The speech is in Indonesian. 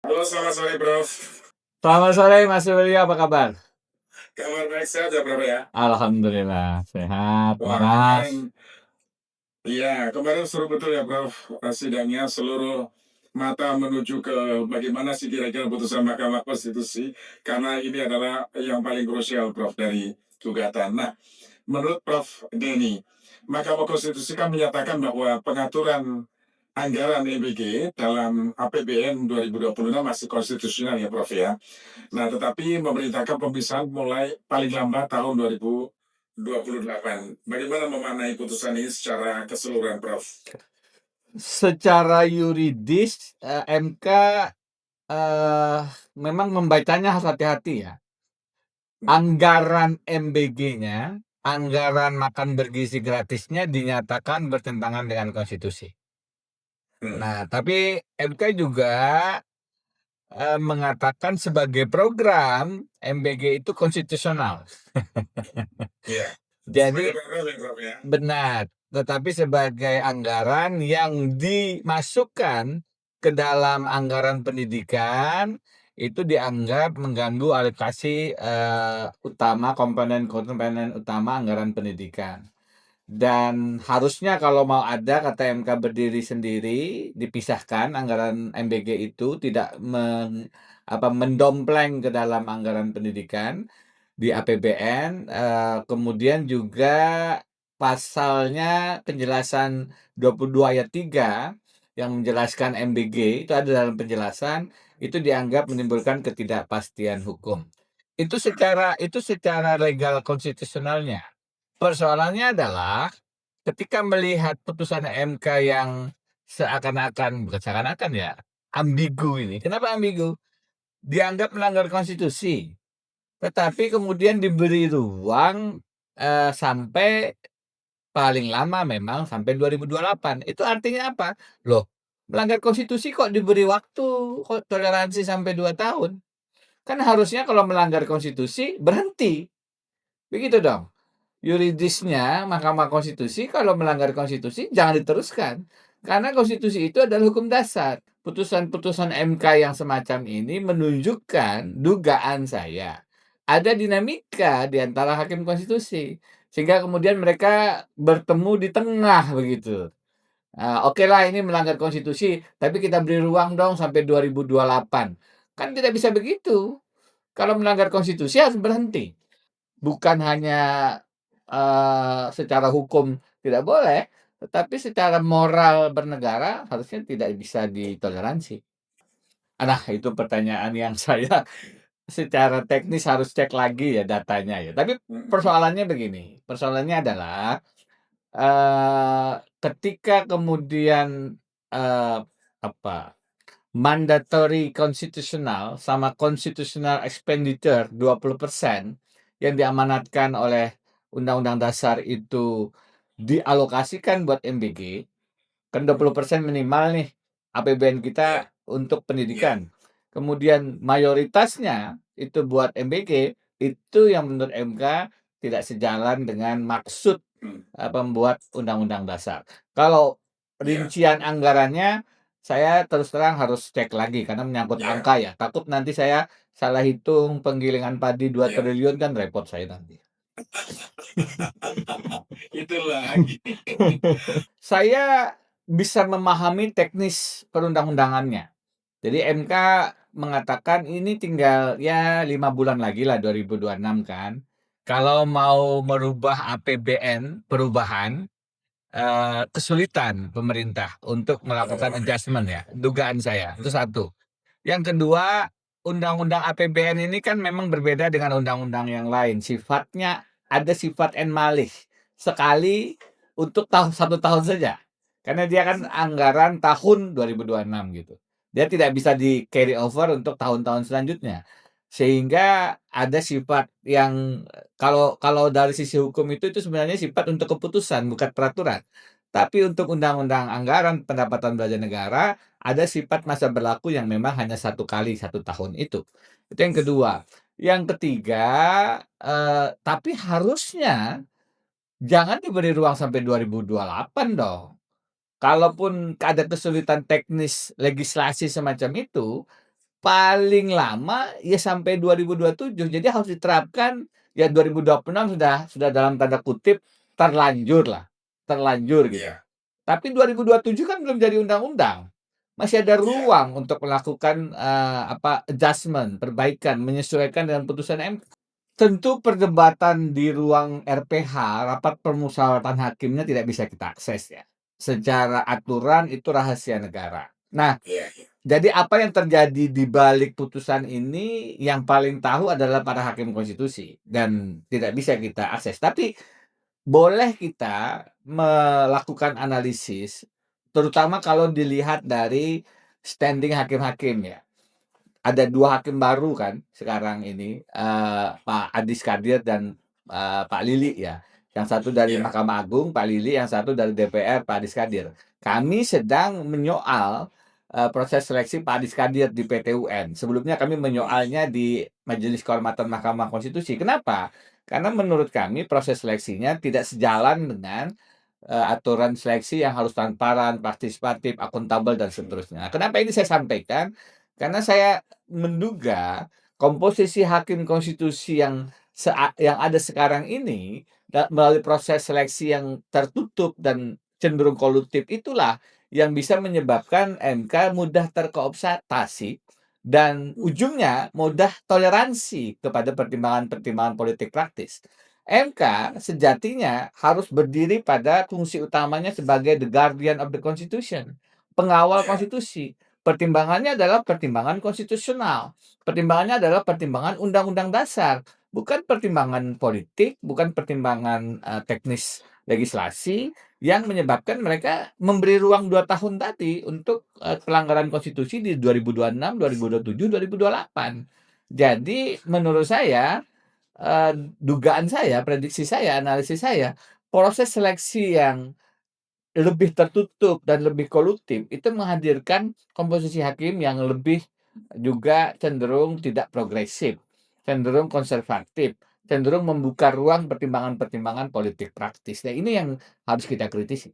Halo, selamat sore, Prof. Selamat sore Mas Willy, apa kabar? Kabar baik, sehat ya, Prof ya? Alhamdulillah sehat, Wah, Mas. kemarin seru betul ya, Prof. Sidangnya seluruh mata menuju ke bagaimana sih kira-kira putusan Mahkamah Konstitusi, karena ini adalah yang paling krusial, Prof, dari gugatan. Nah, menurut Prof Denny, Mahkamah Konstitusi kan menyatakan bahwa pengaturan anggaran EBG dalam APBN 2026 masih konstitusional ya, Prof ya. Nah, tetapi memerintahkan pemisahan mulai paling lambat tahun 2028. Bagaimana memaknai putusan ini secara keseluruhan, Prof? Secara yuridis MK memang membacanya harus hati-hati ya. Anggaran MBG-nya, anggaran makan bergizi gratisnya dinyatakan bertentangan dengan konstitusi. Nah, tapi MK juga mengatakan sebagai program MBG itu konstitusional. Iya. Jadi Sebagai program ya, Prof ya. benar, tetapi sebagai anggaran yang dimasukkan ke dalam anggaran pendidikan itu dianggap mengganggu alokasi komponen utama anggaran pendidikan. Dan harusnya kalau mau ada, kata MK, berdiri sendiri, dipisahkan anggaran MBG itu, tidak mendompleng ke dalam anggaran pendidikan di APBN. Kemudian juga pasalnya penjelasan 22 ayat 3 yang menjelaskan MBG itu ada dalam penjelasan, itu dianggap menimbulkan ketidakpastian hukum. Itu secara legal konstitusionalnya. Persoalannya adalah ketika melihat putusan MK yang bukan seakan-akan ya, ambigu ini. Kenapa ambigu? Dianggap melanggar konstitusi, tetapi kemudian diberi ruang sampai paling lama memang sampai 2028. Itu artinya apa? Loh, melanggar konstitusi kok diberi waktu, kok toleransi sampai 2 tahun? Kan harusnya kalau melanggar konstitusi berhenti. Begitu dong. Yuridisnya Mahkamah Konstitusi kalau melanggar konstitusi jangan diteruskan. Karena konstitusi itu adalah hukum dasar. Putusan-putusan MK yang semacam ini menunjukkan dugaan saya ada dinamika di antara hakim konstitusi. Sehingga kemudian mereka bertemu di tengah begitu. Oke lah ini melanggar konstitusi, tapi kita beri ruang dong sampai 2028. Kan tidak bisa begitu. Kalau melanggar konstitusi harus berhenti. Bukan hanya secara hukum tidak boleh, tetapi secara moral bernegara harusnya tidak bisa ditoleransi. Nah, itu pertanyaan yang saya secara teknis harus cek lagi ya datanya ya. Tapi persoalannya begini, persoalannya adalah ketika kemudian apa, mandatory konstitusional sama constitutional expenditure 20% yang diamanatkan oleh Undang-Undang Dasar itu dialokasikan buat MBG, kan 20% minimal nih APBN kita untuk pendidikan. Kemudian mayoritasnya itu buat MBG, itu yang menurut MK tidak sejalan dengan maksud pembuat Undang-Undang Dasar. Kalau rincian anggarannya, saya terus terang harus cek lagi karena menyangkut angka ya. Takut nanti saya salah hitung penggilingan padi 2 triliun kan repot saya nanti. Itulah. Saya bisa memahami teknis perundang-undangannya. Jadi MK mengatakan ini tinggal ya 5 bulan lagi lah 2026 kan. Kalau mau merubah APBN perubahan, kesulitan pemerintah untuk melakukan adjustment ya, dugaan saya, itu satu. Yang kedua, undang-undang APBN ini kan memang berbeda dengan undang-undang yang lain. Sifatnya ada sifat en-malih, sekali untuk 1 tahun saja. Karena dia kan anggaran tahun 2026 gitu. Dia tidak bisa di-carry over untuk tahun-tahun selanjutnya. Sehingga ada sifat yang kalau dari sisi hukum itu sebenarnya sifat untuk keputusan, bukan peraturan. Tapi untuk undang-undang anggaran pendapatan belanja negara, ada sifat masa berlaku yang memang hanya 1 kali 1 tahun itu. Itu yang kedua. Yang ketiga, tapi harusnya jangan diberi ruang sampai 2028 dong. Kalaupun ada kesulitan teknis legislasi semacam itu, paling lama ya sampai 2027. Jadi harus diterapkan ya 2026 sudah dalam tanda kutip "terlanjurlah", terlanjur gitu. Iya, Tapi 2027 kan belum jadi undang-undang. Masih ada iya, ruang untuk melakukan, adjustment, perbaikan, menyesuaikan dengan putusan MK. Tentu perdebatan di ruang RPH, rapat permusyawaratan hakimnya tidak bisa kita akses ya. Secara aturan itu rahasia negara. Nah, iya, iya, jadi apa yang terjadi di balik putusan ini yang paling tahu adalah para hakim konstitusi dan tidak bisa kita akses. Tapi boleh kita melakukan analisis, terutama kalau dilihat dari standing hakim-hakim ya. Ada 2 hakim baru kan sekarang ini, Pak Adis Kadir dan, Pak Lili ya. Yang satu dari iya, Mahkamah Agung, Pak Lili, yang satu dari DPR, Pak Adis Kadir. Kami sedang menyoal, proses seleksi Pak Adis Kadir di PT UN. Sebelumnya kami wih, menyoalnya di Majelis Kehormatan Mahkamah Konstitusi. Kenapa? Karena menurut kami proses seleksinya tidak sejalan dengan, aturan seleksi yang harus transparan, partisipatif, akuntabel, dan seterusnya. Kenapa ini saya sampaikan? Karena saya menduga komposisi hakim konstitusi yang ada sekarang ini melalui proses seleksi yang tertutup dan cenderung kolutif itulah yang bisa menyebabkan MK mudah terkooptasi dan ujungnya mudah toleransi kepada pertimbangan-pertimbangan politik praktis. MK sejatinya harus berdiri pada fungsi utamanya sebagai the guardian of the constitution, pengawal iya, konstitusi. Pertimbangannya adalah pertimbangan konstitusional. Pertimbangannya adalah pertimbangan undang-undang dasar, bukan pertimbangan politik, bukan pertimbangan, teknis legislasi yang menyebabkan mereka memberi ruang 2 tahun tadi untuk, pelanggaran konstitusi di 2026, 2027, 2028. Jadi menurut saya, dugaan saya, prediksi saya, analisis saya, proses seleksi yang lebih tertutup dan lebih kolutif itu menghadirkan komposisi hakim yang lebih juga cenderung tidak progresif, cenderung konservatif, cenderung membuka ruang pertimbangan-pertimbangan politik praktis. Nah, ini yang harus kita kritisi.